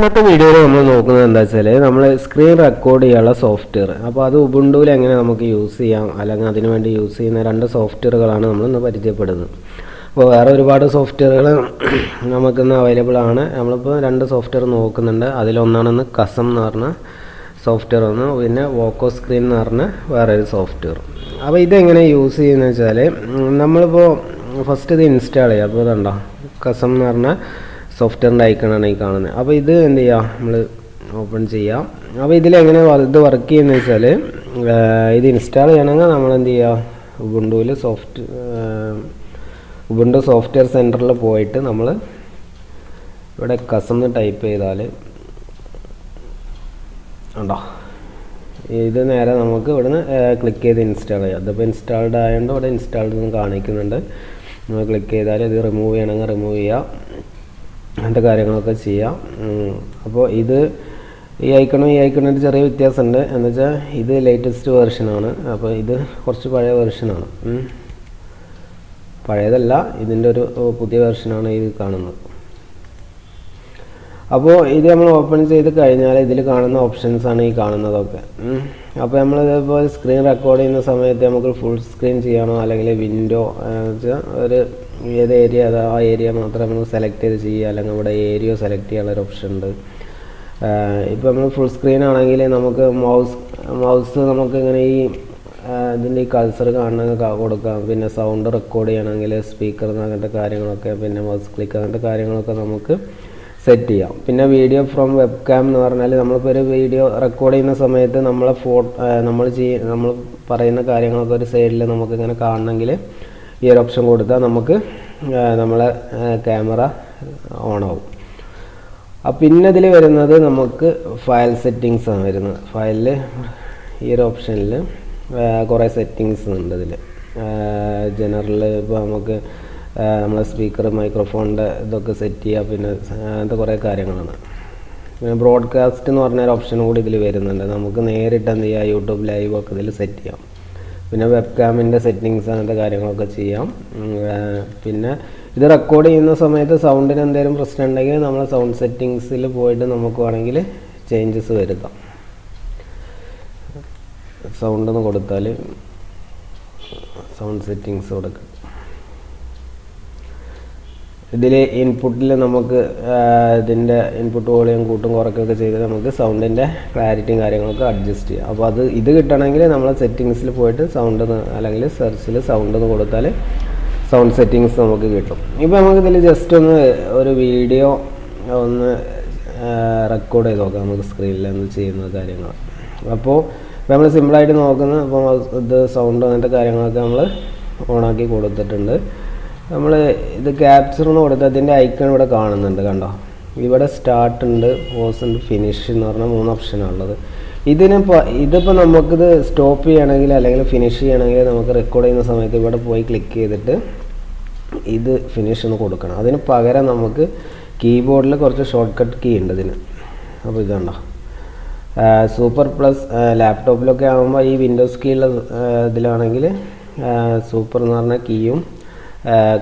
ഇന്നത്തെ വീഡിയോയിൽ നമ്മൾ നോക്കുന്നത് എന്താ വെച്ചാൽ നമ്മൾ സ്ക്രീൻ റെക്കോർഡ് ചെയ്യാനുള്ള സോഫ്റ്റ്വെയർ. അപ്പോൾ അത് ഉബുണ്ടുവിൽ എങ്ങനെ നമുക്ക് യൂസ് ചെയ്യാം, അല്ലെങ്കിൽ അതിനു വേണ്ടി യൂസ് ചെയ്യുന്ന രണ്ട് സോഫ്റ്റ്വെയറുകളാണ് നമ്മളിന്ന് പരിചയപ്പെടുന്നത്. അപ്പോൾ വേറെ ഒരുപാട് സോഫ്റ്റ്വെയറുകൾ നമുക്കിന്ന് അവൈലബിൾ ആണ്. നമ്മളിപ്പോൾ രണ്ട് സോഫ്റ്റ്വെയർ നോക്കുന്നുണ്ട്. അതിലൊന്നാണെന്ന് കസം എന്ന് പറഞ്ഞ സോഫ്റ്റ്വെയർ ഒന്ന്, പിന്നെ വോക്കോസ്ക്രീൻ എന്ന് പറഞ്ഞ വേറൊരു സോഫ്റ്റ്വെയർ. അപ്പോൾ ഇതെങ്ങനെ യൂസ് ചെയ്യുന്നത് വെച്ചാൽ നമ്മളിപ്പോൾ ഫസ്റ്റ് ഇത് ഇൻസ്റ്റാൾ ചെയ്യുക. അപ്പോൾ ഇതുണ്ടോ കസം എന്ന് പറഞ്ഞ സോഫ്റ്റ്വെയറിൻ്റെ ഐക്കണാണ് ഈ കാണുന്നത്. അപ്പോൾ ഇത് എന്ത് ചെയ്യുക, നമ്മൾ ഓപ്പൺ ചെയ്യാം. അപ്പോൾ ഇതിലെങ്ങനെ ഇത് വർക്ക് ചെയ്യുന്നത് വെച്ചാൽ ഇത് ഇൻസ്റ്റാൾ ചെയ്യണമെങ്കിൽ നമ്മൾ എന്ത് ചെയ്യുക, ഉബുണ്ടു സോഫ്റ്റ്വെയർ സെൻറ്ററിൽ പോയിട്ട് നമ്മൾ ഇവിടെ കസം എന്ന് ടൈപ്പ് ചെയ്താൽ ഉണ്ടോ, ഇത് നേരെ നമുക്ക് ഇവിടുന്ന് ക്ലിക്ക് ചെയ്ത് ഇൻസ്റ്റാൾ ചെയ്യാം. അതിപ്പോൾ ഇൻസ്റ്റാൾഡ് ആയതുകൊണ്ട് ഇവിടെ ഇൻസ്റ്റാൾഡ് എന്ന് കാണിക്കുന്നുണ്ട്. നമ്മൾ ക്ലിക്ക് ചെയ്താൽ ഇത് റിമൂവ് ചെയ്യണമെങ്കിൽ റിമൂവ് ചെയ്യാം, അങ്ങനത്തെ കാര്യങ്ങളൊക്കെ ചെയ്യാം. അപ്പോൾ ഇത് ഈ ഐക്കണും ചെറിയ വ്യത്യാസമുണ്ട്. എന്ന് വെച്ചാൽ ഇത് ലേറ്റസ്റ്റ് വേർഷനാണ്, അപ്പോൾ ഇത് കുറച്ച് പഴയ വേർഷനാണ്. പഴയതല്ല, ഇതിൻ്റെ ഒരു പുതിയ വേർഷനാണ് ഇത് കാണുന്നത്. അപ്പോൾ ഇത് നമ്മൾ ഓപ്പൺ ചെയ്ത് കഴിഞ്ഞാൽ ഇതിൽ കാണുന്ന ഓപ്ഷൻസാണ് ഈ കാണുന്നതൊക്കെ. അപ്പോൾ നമ്മൾ ഇതേപോലെ സ്ക്രീൻ റെക്കോർഡ് ചെയ്യുന്ന സമയത്ത് നമുക്ക് ഫുൾ സ്ക്രീൻ ചെയ്യണോ അല്ലെങ്കിൽ വിൻഡോ വെച്ചാൽ ഒരു ഏത് ഏരിയ ആ ഏരിയ മാത്രം നമുക്ക് സെലക്ട് ചെയ്ത് ചെയ്യുക, അല്ലെങ്കിൽ ഇവിടെ ഏരിയ സെലക്ട് ചെയ്യാനുള്ളൊരു ഓപ്ഷൻ ഉണ്ട്. ഇപ്പോൾ നമ്മൾ ഫുൾ സ്ക്രീൻ ആണെങ്കിൽ നമുക്ക് മൗസ് നമുക്ക് ഇങ്ങനെ ഈ ഇതിൻ്റെ ഈ കൾസർ കാണണമെങ്കിൽ കൊടുക്കാം. പിന്നെ സൗണ്ട് റെക്കോർഡ് ചെയ്യണമെങ്കിൽ സ്പീക്കർ അങ്ങനത്തെ കാര്യങ്ങളൊക്കെ, പിന്നെ മൗസ് ക്ലിക്ക് അങ്ങനത്തെ കാര്യങ്ങളൊക്കെ നമുക്ക് സെറ്റ് ചെയ്യാം. പിന്നെ വീഡിയോ ഫ്രം വെബ് ക്യാം എന്ന് പറഞ്ഞാൽ നമ്മളിപ്പോൾ ഒരു വീഡിയോ റെക്കോർഡ് ചെയ്യുന്ന സമയത്ത് നമ്മളെ നമ്മൾ പറയുന്ന കാര്യങ്ങളൊക്കെ ഒരു സൈഡിൽ നമുക്കിങ്ങനെ കാണണമെങ്കിൽ ഈ ഒരു ഓപ്ഷൻ കൊടുത്താൽ നമുക്ക് നമ്മളെ ക്യാമറ ഓണാവും. പിന്നെ ഇതിൽ വരുന്നത് നമുക്ക് ഫയൽ സെറ്റിങ്സ് ആണ് വരുന്നത്. ഫയലിൽ ഈ ഒരു ഓപ്ഷനിൽ കുറേ സെറ്റിങ്സ് ഉണ്ട്. ഇതിൽ ജനറൽ ഇപ്പോൾ നമുക്ക് നമ്മളെ സ്പീക്കർ മൈക്രോഫോണിൻ്റെ ഇതൊക്കെ സെറ്റ് ചെയ്യുക, പിന്നെ അങ്ങനത്തെ കുറേ കാര്യങ്ങളാണ്. പിന്നെ ബ്രോഡ്കാസ്റ്റ് എന്ന് പറഞ്ഞൊരു ഓപ്ഷനും കൂടി ഇതിൽ വരുന്നുണ്ട്. നമുക്ക് നേരിട്ട് എന്ത് ചെയ്യുക, യൂട്യൂബ് ലൈവ് ഒക്കെ ഇതിൽ സെറ്റ് ചെയ്യാം. പിന്നെ വെബ് ക്യാമിൻ്റെ സെറ്റിങ്സ് അങ്ങനത്തെ കാര്യങ്ങളൊക്കെ ചെയ്യാം. പിന്നെ ഇത് റെക്കോർഡ് ചെയ്യുന്ന സമയത്ത് സൗണ്ടിന് എന്തെങ്കിലും പ്രശ്നം ഉണ്ടെങ്കിൽ നമ്മൾ സൗണ്ട് സെറ്റിങ്സിൽ പോയിട്ട് നമുക്ക് വേണമെങ്കിൽ ചേഞ്ചസ് വരുത്താം. സൗണ്ടെന്ന് കൊടുത്താൽ സൗണ്ട് സെറ്റിങ്സ് കൊടുക്കും. ഇതിൽ ഇൻപുട്ടിൽ നമുക്ക് ഇതിൻ്റെ ഇൻപുട്ട് വോളിയം കൂട്ടും കുറയ്ക്കുകയൊക്കെ ചെയ്ത് നമുക്ക് സൗണ്ടിൻ്റെ ക്ലാരിറ്റിയും കാര്യങ്ങളൊക്കെ അഡ്ജസ്റ്റ് ചെയ്യാം. അപ്പോൾ ഇത് കിട്ടണമെങ്കിൽ നമ്മൾ സെറ്റിങ്സിൽ പോയിട്ട് സൗണ്ട് അല്ലെങ്കിൽ സെർച്ചിൽ സൗണ്ട് എന്ന് കൊടുത്താൽ സൗണ്ട് സെറ്റിങ്സ് നമുക്ക് കിട്ടും. ഇപ്പോൾ നമുക്കിതിൽ ജസ്റ്റ് ഒരു വീഡിയോ ഒന്ന് റെക്കോർഡ് ചെയ്ത് നോക്കാം നമുക്ക് സ്ക്രീനിൽ എന്ത് ചെയ്യുന്ന കാര്യങ്ങൾ. അപ്പോൾ നമ്മൾ സിമ്പിളായിട്ട് നോക്കുന്നത്, അപ്പോൾ ഇത് സൗണ്ട് അങ്ങനത്തെ കാര്യങ്ങളൊക്കെ നമ്മൾ ഓണാക്കി കൊടുത്തിട്ടുണ്ട്. നമ്മൾ ഇത് ക്യാപ്ചർ എന്ന് കൊടുത്ത് അതിൻ്റെ ഐക്കൺ ഇവിടെ കാണുന്നുണ്ട്, കണ്ടോ. ഇവിടെ സ്റ്റാർട്ട് ഉണ്ട്, പോസ് ഉണ്ട്, ഫിനിഷ് എന്ന് പറഞ്ഞാൽ 3 ഓപ്ഷനാണുള്ളത്. ഇതിപ്പോൾ നമുക്കിത് സ്റ്റോപ്പ് ചെയ്യണമെങ്കിൽ അല്ലെങ്കിൽ ഫിനിഷ് ചെയ്യണമെങ്കിൽ നമുക്ക് റെക്കോർഡ് ചെയ്യുന്ന സമയത്ത് ഇവിടെ പോയി ക്ലിക്ക് ചെയ്തിട്ട് ഇത് ഫിനിഷ് എന്ന് കൊടുക്കണം. അതിന് പകരം നമുക്ക് കീബോർഡിൽ കുറച്ച് ഷോർട്ട് കട്ട് കീ ഉണ്ട് ഇതിന്. അപ്പോൾ ഇതുണ്ടോ, സൂപ്പർ പ്ലസ് ലാപ്ടോപ്പിലൊക്കെ ആകുമ്പോൾ ഈ വിൻഡോസ് കീയുള്ള ഇതിലാണെങ്കിൽ സൂപ്പർ എന്ന് പറഞ്ഞ കീയും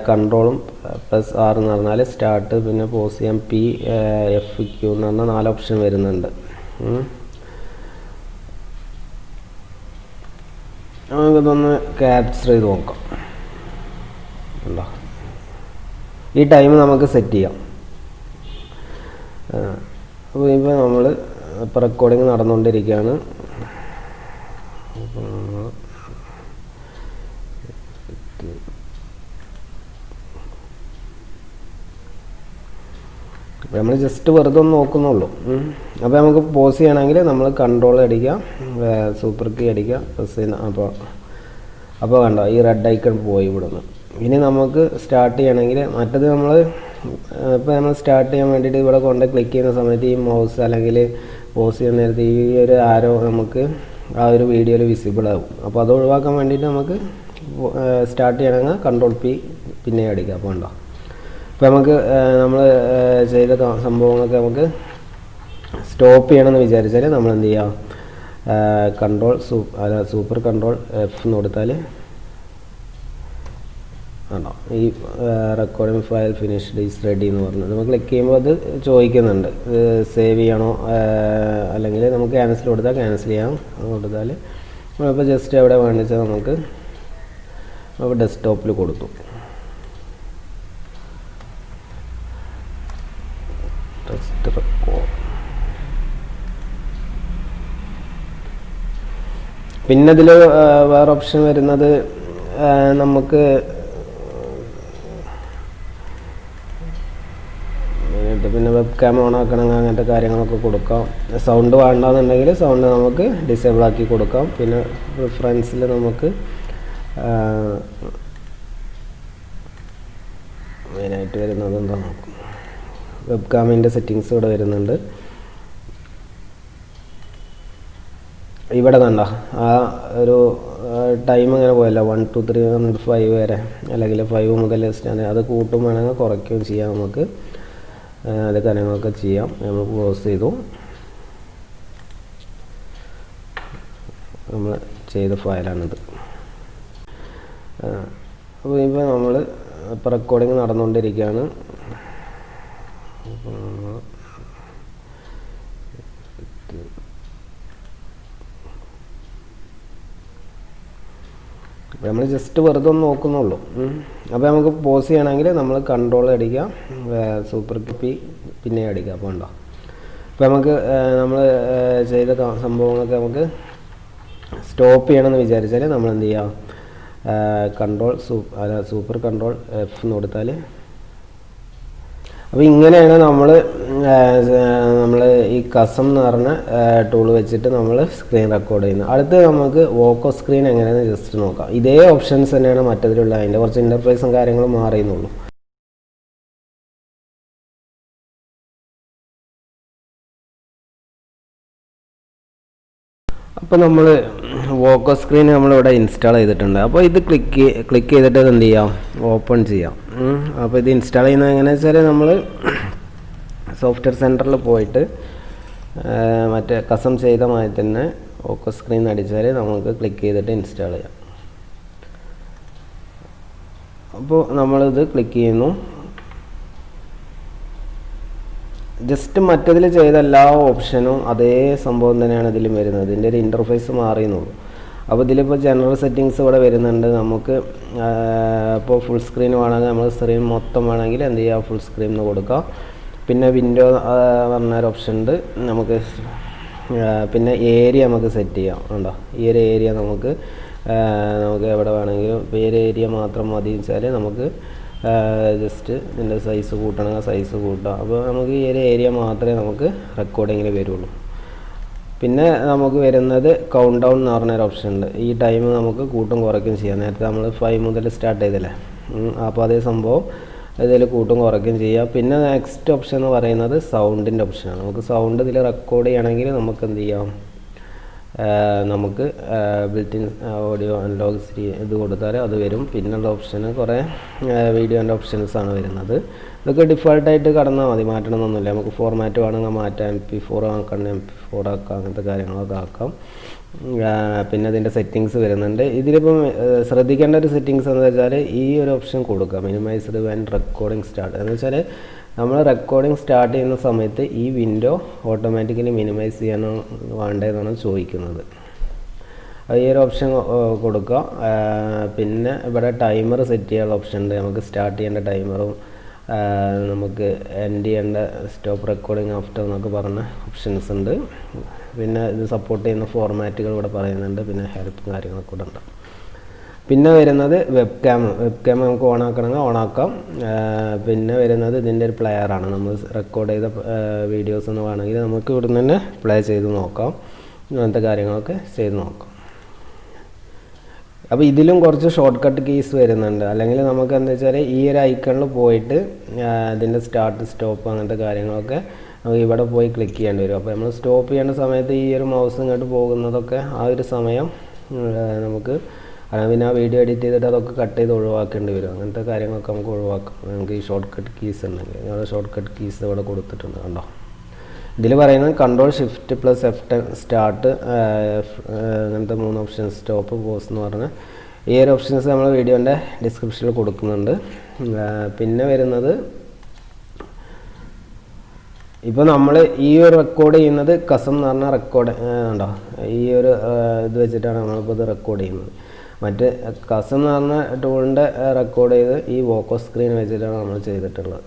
Ctrl+R എന്ന് പറഞ്ഞാൽ സ്റ്റാർട്ട്, പിന്നെ പോസ് ചെയ്യാം, P F Q എന്ന് പറഞ്ഞാൽ 4 ഓപ്ഷൻ വരുന്നുണ്ട്. നമുക്കിതൊന്ന് ക്യാപ്ചർ ചെയ്ത് നോക്കാം. ഉണ്ടോ, ഈ ടൈം നമുക്ക് സെറ്റ് ചെയ്യാം. അപ്പോൾ ഇപ്പോൾ നമ്മൾ ഇപ്പോൾ റെക്കോർഡിങ് നടന്നുകൊണ്ടിരിക്കുകയാണ്. നമ്മൾ ജസ്റ്റ് വെറുതെ ഒന്ന് നോക്കുന്നുള്ളൂ. അപ്പോൾ നമുക്ക് പോസ് ചെയ്യണമെങ്കിൽ നമ്മൾ കൺട്രോൾ അടിക്കുക, സൂപ്പർ കീ അടിക്കുക, പ്രസ് ചെയ്യുന്ന. അപ്പോൾ കണ്ടോ ഈ റെഡ് ഐക്കൺ പോയി ഇവിടുന്ന്. ഇനി നമുക്ക് സ്റ്റാർട്ട് ചെയ്യണമെങ്കിൽ മറ്റത് ഇപ്പോൾ നമ്മൾ സ്റ്റാർട്ട് ചെയ്യാൻ വേണ്ടിയിട്ട് ഇവിടെ കൊണ്ട് ക്ലിക്ക് ചെയ്യുന്ന സമയത്ത് ഈ മൗസ് അല്ലെങ്കിൽ പോസ് ചെയ്യുന്ന നേരത്തെ ഈ ഒരു ആരോ നമുക്ക് ആ ഒരു വീഡിയോയിൽ വിസിബിൾ ആകും. അപ്പോൾ അത് ഒഴിവാക്കാൻ വേണ്ടിയിട്ട് നമുക്ക് സ്റ്റാർട്ട് ചെയ്യണമെങ്കിൽ Ctrl+P പിന്നെ അടിക്കുക. അപ്പോൾ ഉണ്ടോ, ഇപ്പോൾ നമുക്ക് നമ്മൾ ചെയ്ത സംഭവങ്ങളൊക്കെ നമുക്ക് സ്റ്റോപ്പ് ചെയ്യണമെന്ന് വിചാരിച്ചാൽ നമ്മൾ എന്ത് ചെയ്യുക, Super+Ctrl+F എന്ന് കൊടുത്താൽ ആണോ ഈ recording file finished is ready എന്ന് പറഞ്ഞു നമ്മൾ ക്ലിക്ക് ചെയ്യുമ്പോൾ അത് ചോദിക്കുന്നുണ്ട് സേവ് ചെയ്യണോ അല്ലെങ്കിൽ നമുക്ക് ക്യാൻസൽ കൊടുത്താൽ ക്യാൻസൽ ചെയ്യാം കൊടുത്താൽ നമ്മളിപ്പോൾ ജസ്റ്റ് എവിടെ വേണ്ടിച്ചാൽ നമുക്ക് അപ്പോൾ ഡെസ്ക്ടോപ്പിൽ കൊടുത്തു ടെസ്റ്റ് റെക്കോർഡ്. പിന്നെ ഇതിൽ വേറെ ഓപ്ഷൻ വരുന്നത് നമുക്ക് പിന്നെ വെബ് ക്യാം ഓൺ ആക്കണമെങ്കിൽ അങ്ങനത്തെ കാര്യങ്ങളൊക്കെ കൊടുക്കാം. സൗണ്ട് വേണ്ടെന്നുണ്ടെങ്കിൽ സൗണ്ട് നമുക്ക് ഡിസേബിൾ ആക്കി കൊടുക്കാം. പിന്നെ പ്രിഫറൻസിൽ നമുക്ക് മെയിനായിട്ട് വരുന്നത് എന്താ നോക്കും വെബ് ക്യാമിൻ്റെ സെറ്റിങ്സ് ഇവിടെ വരുന്നുണ്ട്. ഇവിടെ കണ്ട ആ ഒരു ടൈം അങ്ങനെ പോയല്ലോ 1 2 3 5 വരെ അല്ലെങ്കിൽ 5 മുതൽ അത് കൂട്ടും വേണമെങ്കിൽ കുറയ്ക്കുകയും ചെയ്യാം. നമുക്ക് അത് കാര്യങ്ങളൊക്കെ ചെയ്യാം. നമ്മൾ ക്ലോസ് ചെയ്തു. നമ്മൾ ചെയ്ത ഫയലാണിത്. അപ്പോൾ ഇപ്പോൾ നമ്മൾ ഇപ്പോൾ റെക്കോർഡിങ് നടന്നുകൊണ്ടിരിക്കുകയാണ്. നമ്മൾ ജസ്റ്റ് വെറുതെ ഒന്ന് നോക്കുന്നുള്ളൂ. അപ്പോൾ നമുക്ക് പോസ് ചെയ്യണമെങ്കിൽ നമ്മൾ കൺട്രോൾ അടിക്കുക, P പിന്നെ അടിക്കുക. അപ്പോൾ ഉണ്ടോ അപ്പോൾ നമുക്ക് നമ്മൾ ചെയ്ത സംഭവങ്ങളൊക്കെ നമുക്ക് സ്റ്റോപ്പ് ചെയ്യണമെന്ന് വിചാരിച്ചാൽ നമ്മൾ എന്ത് ചെയ്യുക Ctrl+F എന്ന് കൊടുത്താൽ. അപ്പോൾ ഇങ്ങനെയാണ് നമ്മൾ ഈ കസം എന്ന് പറഞ്ഞ ടൂൾ വെച്ചിട്ട് നമ്മൾ സ്ക്രീൻ റെക്കോർഡ് ചെയ്യുന്നത്. അടുത്ത് നമുക്ക് വോക്കോസ്ക്രീൻ എങ്ങനെയാണെന്ന് ജസ്റ്റ് നോക്കാം. ഇതേ ഓപ്ഷൻസ് തന്നെയാണ് മറ്റതിലുള്ള, അതിൻ്റെ കുറച്ച് ഇൻ്റർഫേസും കാര്യങ്ങളും മാറിയെന്നുള്ളൂ. അപ്പോൾ നമ്മൾ വോക്കോസ്ക്രീൻ നമ്മളിവിടെ ഇൻസ്റ്റാൾ ചെയ്തിട്ടുണ്ട്. അപ്പോൾ ഇത് ക്ലിക്ക് ചെയ്തിട്ട് ഇത് എന്ത് ചെയ്യാം, ഓപ്പൺ ചെയ്യാം. അപ്പോൾ ഇത് ഇൻസ്റ്റാൾ ചെയ്യുന്നത് എങ്ങനെയാണെന്ന് വെച്ചാൽ നമ്മൾ സോഫ്റ്റ്വെയർ സെൻറ്ററിൽ പോയിട്ട് മറ്റേ കസം ചെയ്ത മാതിരി തന്നെ വോക്കോസ്ക്രീൻ അടിച്ചാൽ നമുക്ക് ക്ലിക്ക് ചെയ്തിട്ട് ഇൻസ്റ്റാൾ ചെയ്യാം. അപ്പോൾ നമ്മളിത് ക്ലിക്ക് ചെയ്യുന്നു. ജസ്റ്റ് മറ്റതിൽ ചെയ്ത എല്ലാ ഓപ്ഷനും അതേ സംഭവം തന്നെയാണ് ഇതിലും വരുന്നത്. ഇതിൻ്റെ ഒരു ഇൻ്റർഫേസ് മാറിയെന്നുള്ളൂ. അപ്പോൾ ഇതിലിപ്പോൾ ജനറൽ സെറ്റിങ്സ് ഇവിടെ വരുന്നുണ്ട്. നമുക്ക് ഇപ്പോൾ ഫുൾ സ്ക്രീൻ വേണമെങ്കിൽ നമ്മൾ സ്ക്രീൻ മൊത്തം വേണമെങ്കിൽ എന്ത് ചെയ്യുക, ഫുൾ സ്ക്രീൻ എന്ന് കൊടുക്കാം. പിന്നെ വിൻഡോ പറഞ്ഞൊരു ഓപ്ഷൻ ഉണ്ട് നമുക്ക്. പിന്നെ ഏരിയ നമുക്ക് സെറ്റ് ചെയ്യാം. ഉണ്ടോ ഈ ഒരു ഏരിയ നമുക്ക് എവിടെ വേണമെങ്കിലും ഇപ്പോൾ ഈ ഒരു ഏരിയ മാത്രം മതി വെച്ചാൽ നമുക്ക് ജസ്റ്റ് ഇതിൻ്റെ സൈസ് കൂട്ടണമെങ്കിൽ സൈസ് കൂട്ടാം. അപ്പോൾ നമുക്ക് ഈ ഒരു ഏരിയ മാത്രമേ നമുക്ക് റെക്കോർഡിങ്ങിൽ വരുള്ളൂ. പിന്നെ നമുക്ക് വരുന്നത് കൗണ്ട് ഡൗൺ എന്ന് പറഞ്ഞൊരു ഓപ്ഷൻ ഉണ്ട്. ഈ ടൈം നമുക്ക് കൂട്ടും കുറയ്ക്കും ചെയ്യാം. നേരത്തെ നമ്മൾ 5 മുതൽ സ്റ്റാർട്ട് ചെയ്തില്ലേ, അപ്പോൾ അതേ സംഭവം ഇതിൽ കൂട്ടും കുറയ്ക്കും ചെയ്യാം. പിന്നെ നെക്സ്റ്റ് ഓപ്ഷൻ എന്ന് പറയുന്നത് സൗണ്ടിൻ്റെ ഓപ്ഷനാണ്. നമുക്ക് സൗണ്ട് ഇതിൽ റെക്കോർഡ് ചെയ്യണമെങ്കിൽ നമുക്ക് എന്ത് ചെയ്യാം, നമുക്ക് ബിൽറ്റിൻ ഓഡിയോ അനലോഗ് ഇത് കൊടുത്താൽ അത് വരും. പിന്നുള്ള ഓപ്ഷന് കുറേ വീഡിയോൻ്റെ ഓപ്ഷൻസാണ് വരുന്നത്. ഇതൊക്കെ ഡിഫോൾട്ടായിട്ട് കടന്നാൽ മതി, മാറ്റണമെന്നൊന്നുമില്ല. നമുക്ക് ഫോർമാറ്റ് വേണമെങ്കിൽ മാറ്റാം, MP4 ആക്കണം, MP4 ആക്കാം, അങ്ങനത്തെ കാര്യങ്ങളൊക്കെ ആക്കാം. പിന്നെ ഇതിൻ്റെ സെറ്റിങ്സ് വരുന്നുണ്ട്. ഇതിലിപ്പം ശ്രദ്ധിക്കേണ്ട ഒരു സെറ്റിങ്സ് എന്ന് വെച്ചാൽ ഈ ഒരു ഓപ്ഷൻ കൊടുക്കുക, മിനിമൈസ്ഡ് വെൻ റെക്കോർഡിംഗ് സ്റ്റാർട്ട്. എന്ന് വെച്ചാൽ നമ്മൾ റെക്കോർഡിംഗ് സ്റ്റാർട്ട് ചെയ്യുന്ന സമയത്ത് ഈ വിൻഡോ ഓട്ടോമാറ്റിക്കലി മിനിമൈസ് ചെയ്യാനോ വേണ്ടതെന്നാണ് ചോദിക്കുന്നത്. ഈ ഒരു ഓപ്ഷൻ കൊടുക്കുക. പിന്നെ ഇവിടെ ടൈമർ സെറ്റ് ചെയ്യാനുള്ള ഓപ്ഷൻ ഉണ്ട്. നമുക്ക് സ്റ്റാർട്ട് ചെയ്യേണ്ട ടൈമറും നമുക്ക് എൻഡ് ചെയ്യേണ്ട സ്റ്റോപ്പ് റെക്കോർഡിംഗ് ആഫ്റ്റർ എന്നൊക്കെ പറഞ്ഞ ഓപ്ഷൻസ് ഉണ്ട്. പിന്നെ ഇത് സപ്പോർട്ട് ചെയ്യുന്ന ഫോർമാറ്റുകൾ ഇവിടെ പറയുന്നുണ്ട്. പിന്നെ ഹെൽപ്പ് കാര്യങ്ങളൊക്കെ ഇവിടെ ഉണ്ട്. പിന്നെ വരുന്നത് വെബ് ക്യാം നമുക്ക് ഓൺ ആക്കണമെങ്കിൽ ഓണാക്കാം. പിന്നെ വരുന്നത് ഇതിൻ്റെ ഒരു പ്ലെയറാണ്. നമ്മൾ റെക്കോർഡ് ചെയ്ത വീഡിയോസ് എന്ന് വേണമെങ്കിൽ നമുക്ക് ഇവിടെ നിന്ന് തന്നെ പ്ലേ ചെയ്ത് നോക്കാം. അങ്ങനത്തെ കാര്യങ്ങളൊക്കെ ചെയ്ത് നോക്കാം. അപ്പോൾ ഇതിലും കുറച്ച് ഷോർട്ട് കട്ട് കീസ് വരുന്നുണ്ട്. അല്ലെങ്കിൽ നമുക്ക് എന്താ വെച്ചാൽ ഈ ഒരു ഐക്കണിൽ പോയിട്ട് ഇതിൻ്റെ സ്റ്റാർട്ട് സ്റ്റോപ്പ് അങ്ങനത്തെ കാര്യങ്ങളൊക്കെ നമുക്ക് ഇവിടെ പോയി ക്ലിക്ക് ചെയ്യേണ്ടി വരും. അപ്പോൾ നമ്മൾ സ്റ്റോപ്പ് ചെയ്യേണ്ട സമയത്ത് ഈ ഒരു മൗസ് ഇങ്ങോട്ട് പോകുന്നതൊക്കെ ആ ഒരു സമയം നമുക്ക് പിന്നെ ആ വീഡിയോ എഡിറ്റ് ചെയ്തിട്ട് അതൊക്കെ കട്ട് ചെയ്ത് ഒഴിവാക്കേണ്ടി വരും. അങ്ങനത്തെ കാര്യങ്ങളൊക്കെ നമുക്ക് ഒഴിവാക്കാം. നമുക്ക് ഈ ഷോർട്ട് കട്ട് കീസ് ഉണ്ടെങ്കിൽ ഞങ്ങൾ ഷോർട്ട് കട്ട് കീസ് ഇവിടെ കൊടുത്തിട്ടുണ്ട്. കണ്ടോ ഇതിൽ പറയുന്നത് Ctrl+Shift+f10 സ്റ്റാർട്ട്, അങ്ങനത്തെ 3 ഓപ്ഷൻ, സ്റ്റോപ്പ്, പോസ് എന്ന് പറഞ്ഞാൽ ഈ ഒരു ഓപ്ഷൻസ് നമ്മൾ വീഡിയോൻ്റെ ഡിസ്ക്രിപ്ഷനിൽ കൊടുക്കുന്നുണ്ട്. പിന്നെ വരുന്നത് ഇപ്പോൾ നമ്മൾ ഈ ഒരു റെക്കോർഡ് ചെയ്യുന്നത് കസം എന്ന് പറഞ്ഞ റെക്കോർഡ് ഉണ്ടോ, ഈ ഒരു ഇത് വെച്ചിട്ടാണ് നമ്മളിപ്പോൾ ഇത് റെക്കോർഡ് ചെയ്യുന്നത്. മറ്റ് കസം എന്ന് പറഞ്ഞ ടൂളിൻ്റെ റെക്കോർഡ് ചെയ്ത് ഈ വോക്കോസ്ക്രീൻ വെച്ചിട്ടാണ് നമ്മൾ ചെയ്തിട്ടുള്ളത്.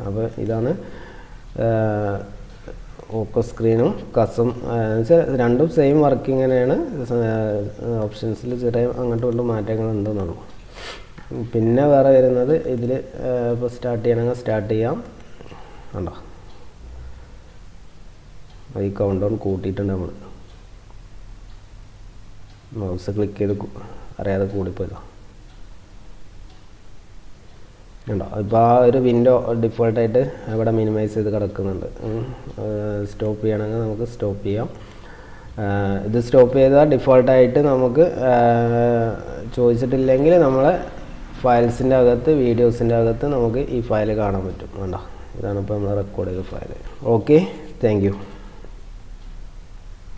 അപ്പോൾ ഇതാണ് വോക്കോസ്ക്രീനും കസം വെച്ചാൽ രണ്ടും സെയിം വർക്കിംഗ് തന്നെയാണ്. ഓപ്ഷൻസിൽ ചെറിയ അങ്ങോട്ടും ഇങ്ങോട്ടും മാറ്റങ്ങളുണ്ടെന്നുള്ളൂ. പിന്നെ വേറെ വരുന്നത് ഇതിൽ ഇപ്പോൾ സ്റ്റാർട്ട് ചെയ്യണമെങ്കിൽ സ്റ്റാർട്ട് ചെയ്യാം. ഉണ്ടോ, ഈ കൗണ്ട് ഡൗൺ കൂട്ടിയിട്ടുണ്ട്. നമ്മൾ മൗസ് ക്ലിക്ക് ചെയ്ത് അറിയാതെ കൂടിപ്പോയതോ ഉണ്ടോ. ഇപ്പോൾ ആ ഒരു വിൻഡോ ഡിഫോൾട്ടായിട്ട് ഇവിടെ മിനിമൈസ് ചെയ്ത് കിടക്കുന്നുണ്ട്. സ്റ്റോപ്പ് ചെയ്യണമെങ്കിൽ നമുക്ക് സ്റ്റോപ്പ് ചെയ്യാം. ഇത് സ്റ്റോപ്പ് ചെയ്താൽ ഡിഫോൾട്ടായിട്ട് നമുക്ക് ചോദിച്ചിട്ടില്ലെങ്കിൽ നമ്മളെ ഫയൽസിൻ്റെ അകത്ത് വീഡിയോസിൻ്റെ അകത്ത് നമുക്ക് ഈ ഫയൽ കാണാൻ പറ്റും. വേണ്ട, ഇതാണ് ഇപ്പോൾ നമ്മൾ റെക്കോർഡ് ചെയ്ത ഫയൽ. Okay, thank you.